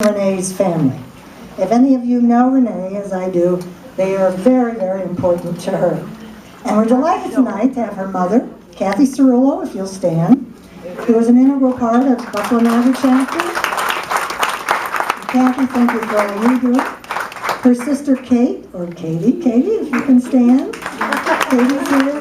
Renee's family. If any of you know Renee, as I do, they are very, very important to her. And we're delighted tonight to have her mother, Kathy Cerullo, if you'll stand, who is an integral part of Buffalo Niagara chapter. Kathy, thank you for all you do. Her sister Kate, or Katie, if you can stand. Katie's here.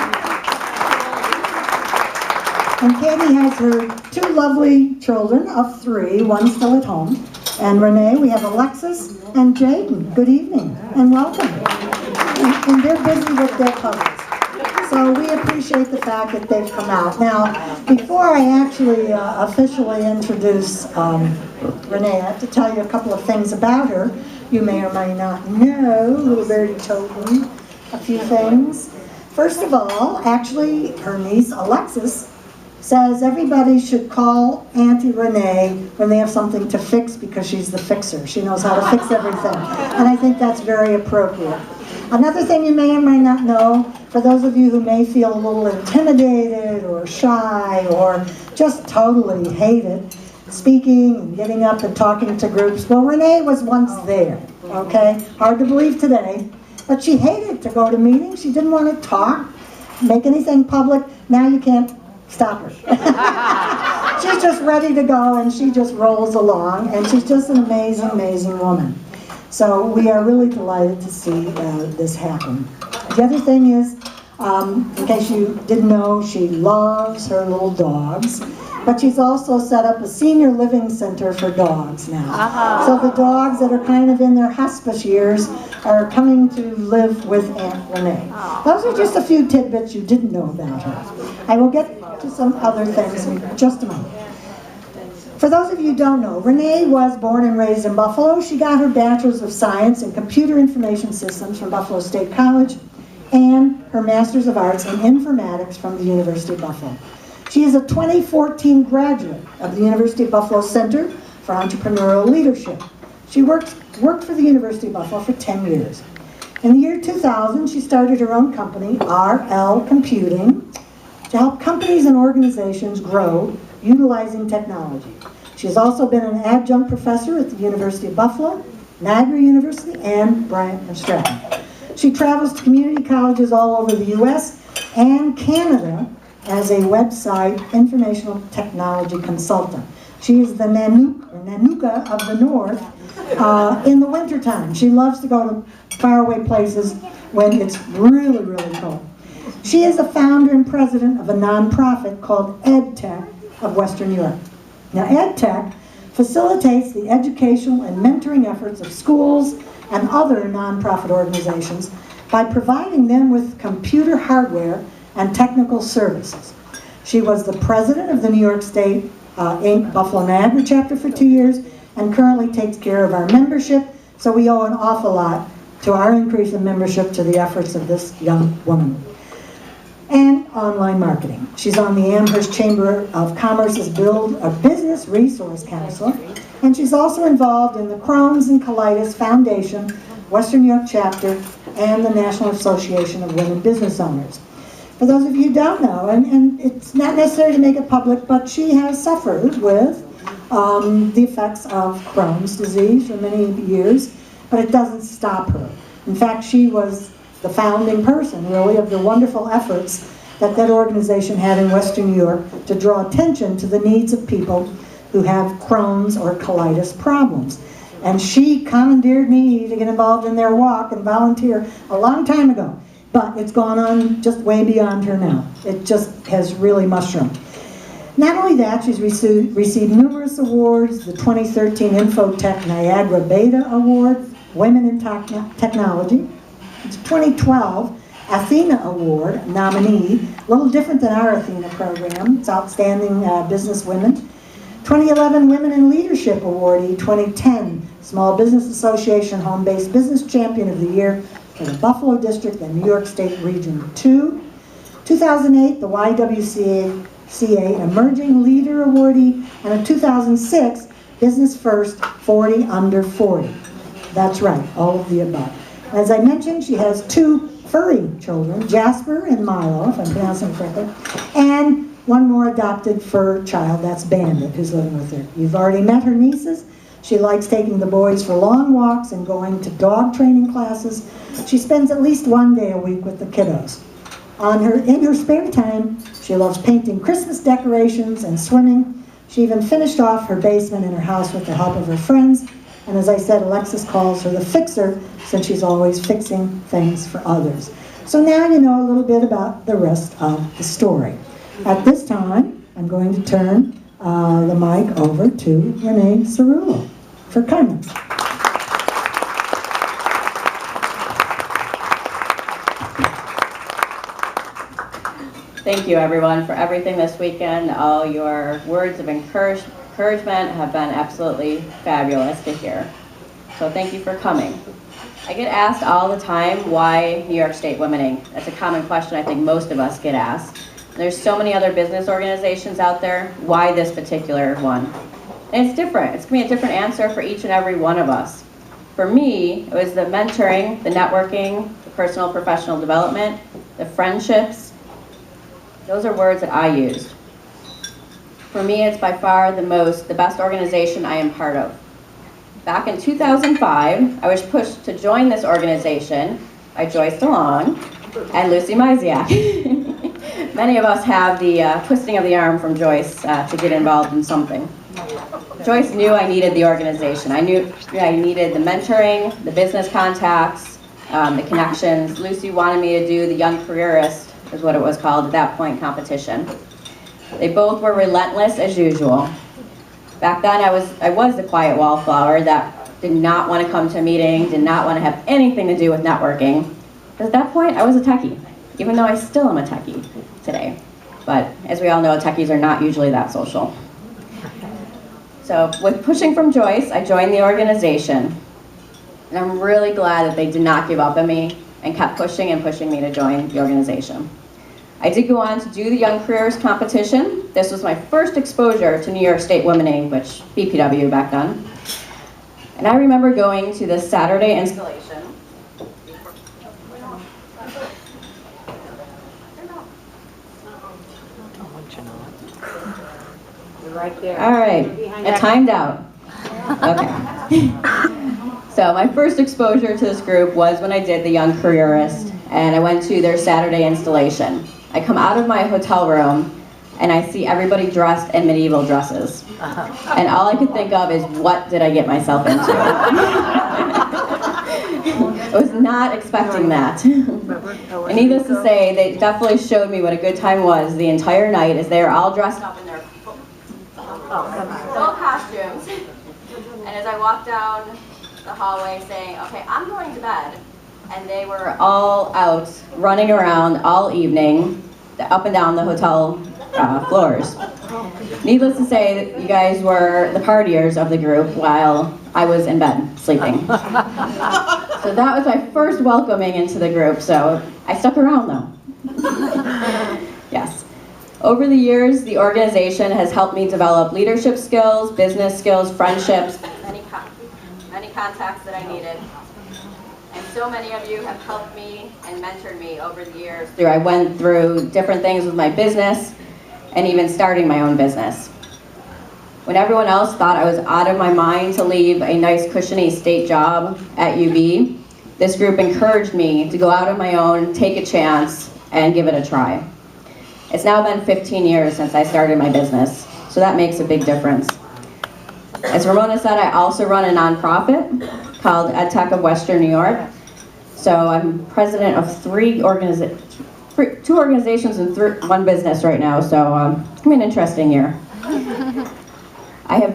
And Katie has her two lovely children of 3, one still at home. And Renee, we have Alexis and Jaden. Good evening and welcome. And they're busy with their puzzles. So we appreciate the fact that they've come out. Now, before I actually officially introduce Renee, I have to tell you a couple of things about her. You may or may not know. Little birdie told me a few things. First of all, actually, her niece Alexis says everybody should call Auntie Renee when they have something to fix because she's the fixer. She knows how to fix everything. And I think that's very appropriate. Another thing you may or may not know, for those of you who may feel a little intimidated or shy or just totally hate it, speaking and getting up and talking to groups, well, Renee was once there, okay? Hard to believe today, but she hated to go to meetings. She didn't want to talk, make anything public. Now you can't stop her. She's just ready to go and she just rolls along and she's just an amazing, amazing woman. So we are really delighted to see this happen. The other thing is, in case you didn't know, she loves her little dogs, but she's also set up a senior living center for dogs now. So the dogs that are kind of in their hospice years are coming to live with Aunt Renee. Those are just a few tidbits you didn't know about her. I will get to some other things in just a moment. For those of you who don't know, Renee was born and raised in Buffalo. She got her Bachelor's of Science in Computer Information Systems from Buffalo State College and her Master's of Arts in Informatics from the University of Buffalo. She is a 2014 graduate of the University of Buffalo Center for Entrepreneurial Leadership. She worked for the University of Buffalo for 10 years. In the year 2000, she started her own company, RL Computing, to help companies and organizations grow utilizing technology. She has also been an adjunct professor at the University of Buffalo, Niagara University, and Bryant and Stratton. She travels to community colleges all over the U.S. and Canada as a website informational technology consultant. She is the Nanuka of the North in the wintertime. She loves to go to faraway places when it's really, really cold. She is a founder and president of a nonprofit called EdTech of Western Europe. Now, EdTech facilitates the educational and mentoring efforts of schools and other nonprofit organizations by providing them with computer hardware and technical services. She was the president of the New York State Inc. Buffalo Niagara chapter for 2 years and currently takes care of our membership, so we owe an awful lot to our increase in membership to the efforts of this young woman. And online marketing. She's on the Amherst Chamber of Commerce's Build a Business Resource Council, and she's also involved in the Crohn's and Colitis Foundation, Western New York chapter, and the National Association of Women Business Owners. For those of you who don't know, and it's not necessary to make it public, but she has suffered with the effects of Crohn's disease for many years, but it doesn't stop her. In fact, she was the founding person, really, of the wonderful efforts that organization had in Western New York to draw attention to the needs of people who have Crohn's or colitis problems. And she commandeered me to get involved in their walk and volunteer a long time ago. But it's gone on just way beyond her now. It just has really mushroomed. Not only that, she's received numerous awards, the 2013 Infotech Niagara Beta Award, Women in Technology, the 2012 Athena Award nominee, a little different than our Athena program. It's Outstanding Business Women. 2011 Women in Leadership Awardee, 2010 Small Business Association Home-Based Business Champion of the Year for the Buffalo District and New York State Region 2. 2008 the YWCA Emerging Leader Awardee, and a 2006 Business First 40 Under 40. That's right, all of the above. As I mentioned, she has 2 furry children, Jasper and Milo, if I'm pronouncing it correctly, and one more adopted fur child, that's Bandit, who's living with her. You've already met her nieces. She likes taking the boys for long walks and going to dog training classes. She spends at least one day a week with the kiddos. In her spare time, she loves painting Christmas decorations and swimming. She even finished off her basement in her house with the help of her friends. And as I said, Alexis calls her the fixer, since she's always fixing things for others. So now you know a little bit about the rest of the story. At this time, I'm going to turn the mic over to Renee Cerullo for comments. Thank you, everyone, for everything this weekend. All your words of encouragement have been absolutely fabulous to hear. So thank you for coming. I get asked all the time, why New York State Womening? That's a common question I think most of us get asked. There's so many other business organizations out there. Why this particular one? And it's different. It's going to be a different answer for each and every one of us. For me, it was the mentoring, the networking, the personal professional development, the friendships. Those are words that I used. For me, it's by far the best organization I am part of. Back in 2005, I was pushed to join this organization by Joyce DeLong and Lucy Myziak. Many of us have the twisting of the arm from Joyce to get involved in something. Joyce knew I needed the organization. I knew I needed the mentoring, the business contacts, the connections. Lucy wanted me to do the Young Careerist, is what it was called at that point, competition. They both were relentless as usual. Back then I was the quiet wallflower that did not want to come to a meeting, did not want to have anything to do with networking. But at that point I was a techie, even though I still am a techie today. But as we all know, techies are not usually that social. So with pushing from Joyce, I joined the organization. And I'm really glad that they did not give up on me and kept pushing and pushing me to join the organization. I did go on to do the Young Careers competition. This was my first exposure to New York State Womening, which BPW back then. And I remember going to this Saturday installation. Right there. All right, it timed out. Okay. So my first exposure to this group was when I did the Young Careerist, and I went to their Saturday installation. I come out of my hotel room, and I see everybody dressed in medieval dresses. And all I could think of is, what did I get myself into? I was not expecting that. And needless to say, they definitely showed me what a good time was the entire night, as they were all dressed up in their full costumes. And as I walked down the hallway saying, okay, I'm going to bed, and they were all out running around all evening, up and down the hotel floors. Needless to say, that you guys were the partiers of the group while I was in bed sleeping. So that was my first welcoming into the group, so I stuck around though. Yes. Over the years, the organization has helped me develop leadership skills, business skills, friendships, many contacts that I needed. And so many of you have helped me and mentored me over the years. I went through different things with my business and even starting my own business. When everyone else thought I was out of my mind to leave a nice cushiony state job at UB, this group encouraged me to go out on my own, take a chance, and give it a try. It's now been 15 years since I started my business, so that makes a big difference. As Ramona said, I also run a nonprofit called EdTech of Western New York. So I'm president of two organizations and one business right now, so it's going to be an interesting year. I have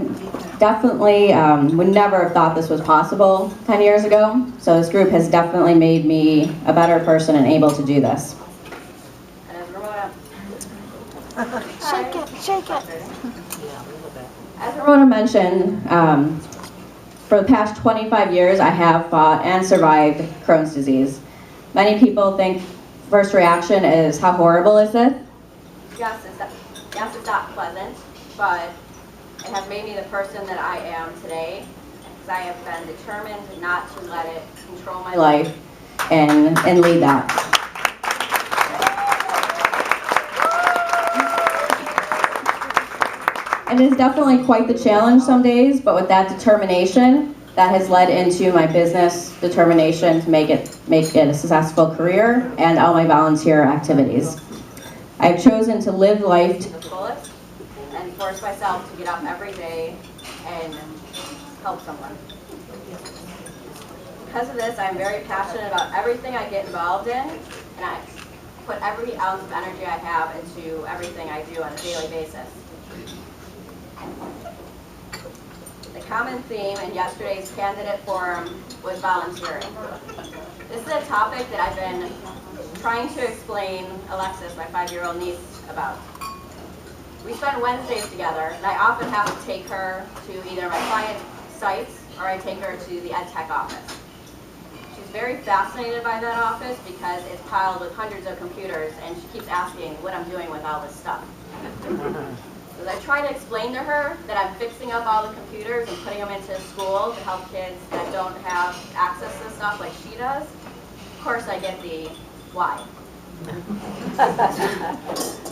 definitely would never have thought this was possible 10 years ago, so this group has definitely made me a better person and able to do this. And as Ramona... Shake it, shake it. As Ramona mentioned, for the past 25 years, I have fought and survived Crohn's disease. Many people think first reaction is, how horrible is it? Yes, it's not pleasant, but it has made me the person that I am today, because I have been determined not to let it control my life and lead that. It is definitely quite the challenge some days, but with that determination, that has led into my business determination to make it a successful career and all my volunteer activities. I've chosen to live life to the fullest and force myself to get up every day and help someone. Because of this, I'm very passionate about everything I get involved in, and I put every ounce of energy I have into everything I do on a daily basis. The common theme in yesterday's candidate forum was volunteering. This is a topic that I've been trying to explain Alexis, my 5-year-old niece, about. We spend Wednesdays together, and I often have to take her to either my client sites or I take her to the ed tech office. She's very fascinated by that office because it's piled with hundreds of computers, and she keeps asking what I'm doing with all this stuff. So I try to explain to her that I'm fixing up all the computers and putting them into school to help kids that don't have access to stuff like she does. Of course, I get the why.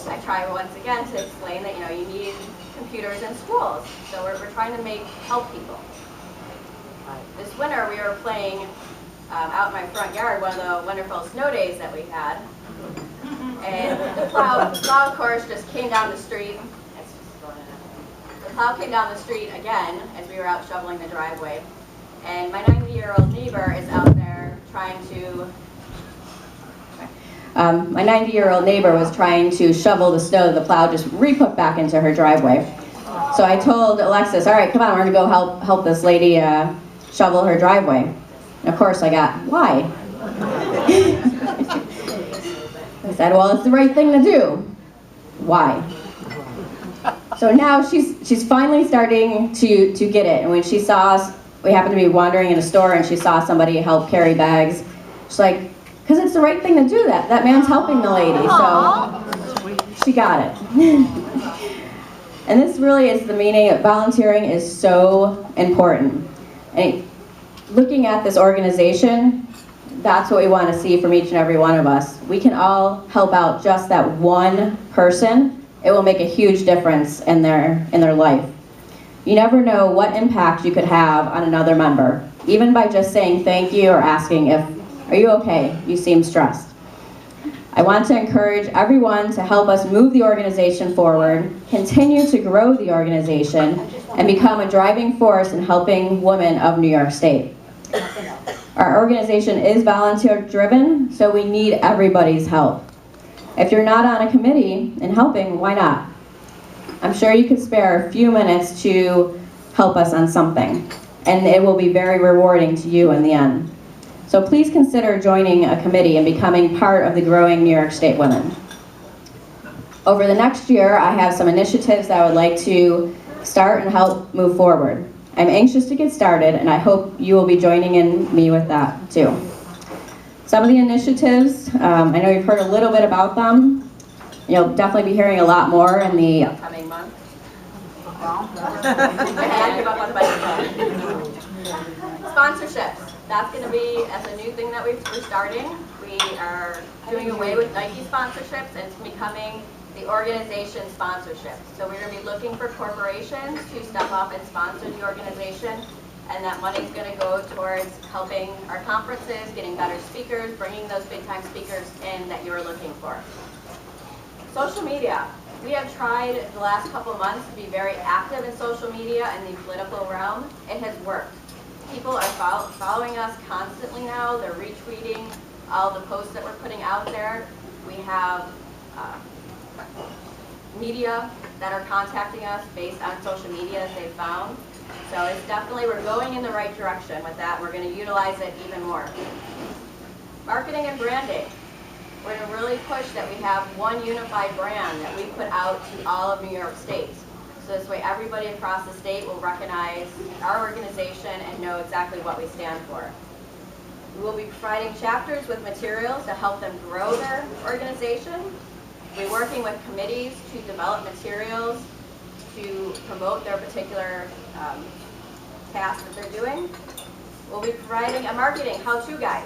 I try once again to explain that you need computers in schools, so we're trying to help people. This winter we were playing out in my front yard, one of the wonderful snow days that we had, and the plow of course just came down the street. The plow came down the street again as we were out shoveling the driveway, and my 90-year-old neighbor is out there trying to. My 90-year-old neighbor was trying to shovel the snow that the plow just re-put back into her driveway. So I told Alexis, all right, come on, we're going to go help this lady shovel her driveway. And of course I got, why? I said, well, it's the right thing to do. Why? So now she's finally starting to get it. And when she saw us, we happened to be wandering in a store and she saw somebody help carry bags. She's like, because it's the right thing to do that. That man's helping the lady, so she got it. And this really is the meaning of volunteering is so important. And looking at this organization, that's what we want to see from each and every one of us. We can all help out just that one person. It will make a huge difference in their life. You never know what impact you could have on another member, even by just saying thank you or asking are you okay? You seem stressed. I want to encourage everyone to help us move the organization forward, continue to grow the organization, and become a driving force in helping women of New York State. Our organization is volunteer-driven, so we need everybody's help. If you're not on a committee and helping, why not? I'm sure you could spare a few minutes to help us on something, and it will be very rewarding to you in the end. So please consider joining a committee and becoming part of the growing New York State women. Over the next year, I have some initiatives that I would like to start and help move forward. I'm anxious to get started, and I hope you will be joining in me with that too. Some of the initiatives, I know you've heard a little bit about them. You'll definitely be hearing a lot more in the upcoming months. Sponsorships. That's going to be as a new thing that we're starting. We are doing away with Nike sponsorships and it's becoming the organization sponsorship. So we're going to be looking for corporations to step up and sponsor the organization, and that money is going to go towards helping our conferences, getting better speakers, bringing those big-time speakers in that you're looking for. Social media. We have tried the last couple months to be very active in social media in the political realm. It has worked. People are following us constantly now. They're retweeting all the posts that we're putting out there. We have media that are contacting us based on social media as they've found. So it's definitely, we're going in the right direction with that. We're going to utilize it even more. Marketing and branding. We're going to really push that we have one unified brand that we put out to all of New York State. So this way everybody across the state will recognize our organization and know exactly what we stand for. We will be providing chapters with materials to help them grow their organization. We're working with committees to develop materials to promote their particular task that they're doing. We'll be providing a marketing how-to guide.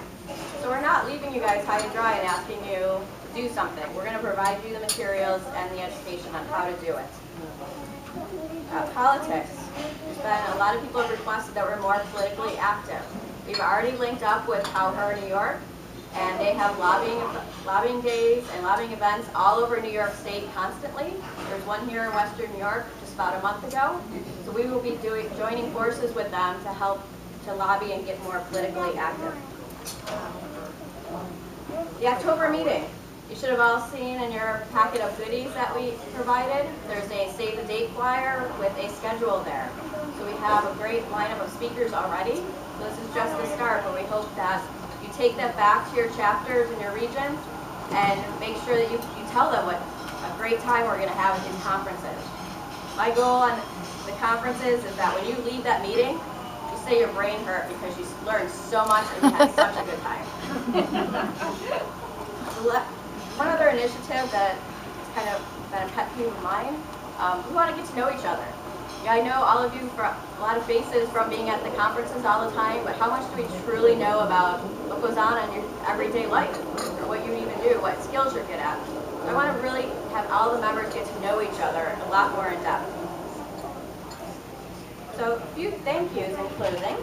So we're not leaving you guys high and dry and asking you to do something. We're going to provide you the materials and the education on how to do it. Politics. There's been a lot of people have requested that we're more politically active. We've already linked up with Her New York, and they have lobbying days and lobbying events all over New York State constantly. There's one here in Western New York just about a month ago. So we will be joining forces with them to help to lobby and get more politically active. The October meeting. You should have all seen in your packet of goodies that we provided. There's a save the date flyer with a schedule there. So we have a great lineup of speakers already. So this is just the start, but we hope that you take that back to your chapters in your region and make sure that you tell them what a great time we're going to have at these conferences. My goal on the conferences is that when you leave that meeting, you say your brain hurt because you learned so much and you had such a good time. One other initiative that has kind of been a pet peeve of mine, we want to get to know each other. Yeah, I know all of you, for a lot of faces from being at the conferences all the time, but how much do we truly know about what goes on in your everyday life, or what you even do, what skills you're good at? So I want to really have all the members get to know each other a lot more in depth. So a few thank yous in closing.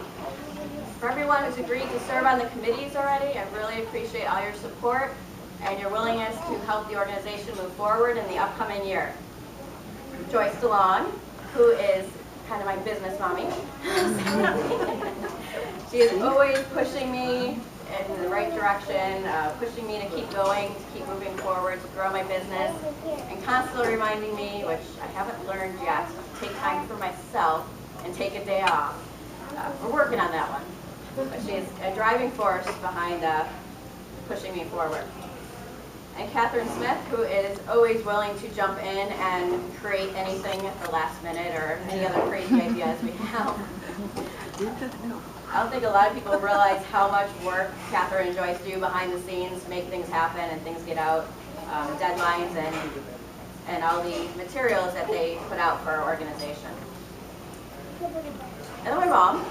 For everyone who's agreed to serve on the committees already, I really appreciate all your support and your willingness to help the organization move forward in the upcoming year. Joyce DeLong, who is kind of my business mommy. She is always pushing me in the right direction, pushing me to keep going, to keep moving forward, to grow my business, and constantly reminding me, which I haven't learned yet, to take time for myself and take a day off. We're working on that one. But she is a driving force behind pushing me forward. And Catherine Smith, who is always willing to jump in and create anything at the last minute or any other crazy ideas we have. I don't think a lot of people realize how much work Catherine and Joyce do behind the scenes to make things happen and things get out, deadlines and all the materials that they put out for our organization. And then my mom,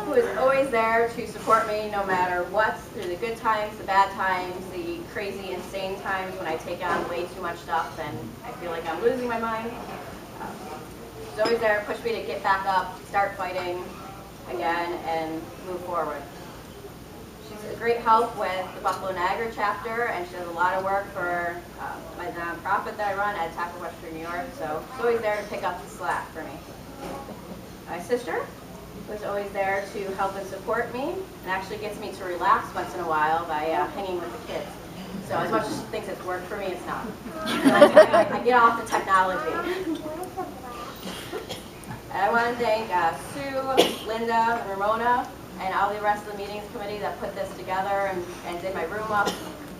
who is always there to support me no matter what, through the good times, the bad times, the crazy, insane times when I take on way too much stuff and I feel like I'm losing my mind. She's always there to push me to get back up, start fighting again, and move forward. She's a great help with the Buffalo Niagara chapter, and she does a lot of work for my nonprofit that I run at Attacker Western New York, so she's always there to pick up the slack for me. My sister was always there to help and support me, and actually gets me to relax once in a while by hanging with the kids. So as much as she thinks it's work for me, it's not. So I get off the technology. And I want to thank Sue, Linda, and Ramona, and all the rest of the meetings committee that put this together and did my room up,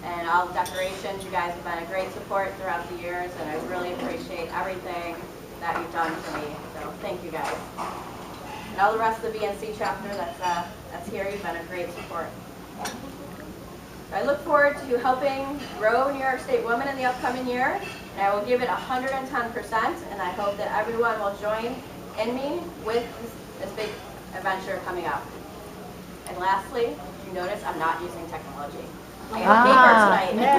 and all the decorations. You guys have been a great support throughout the years, and I really appreciate everything that you've done for me. So thank you guys. And all the rest of the BNC chapter that's here, you've been a great support. So I look forward to helping grow New York State Women in the upcoming year, and I will give it 110%, and I hope that everyone will join in me with this big adventure coming up. And lastly, you notice I'm not using technology. I got paper tonight.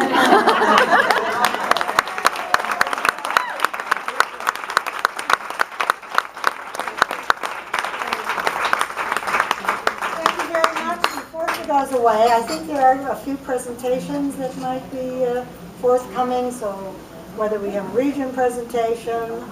Goes away. I think there are a few presentations that might be forthcoming, so whether we have a region presentation,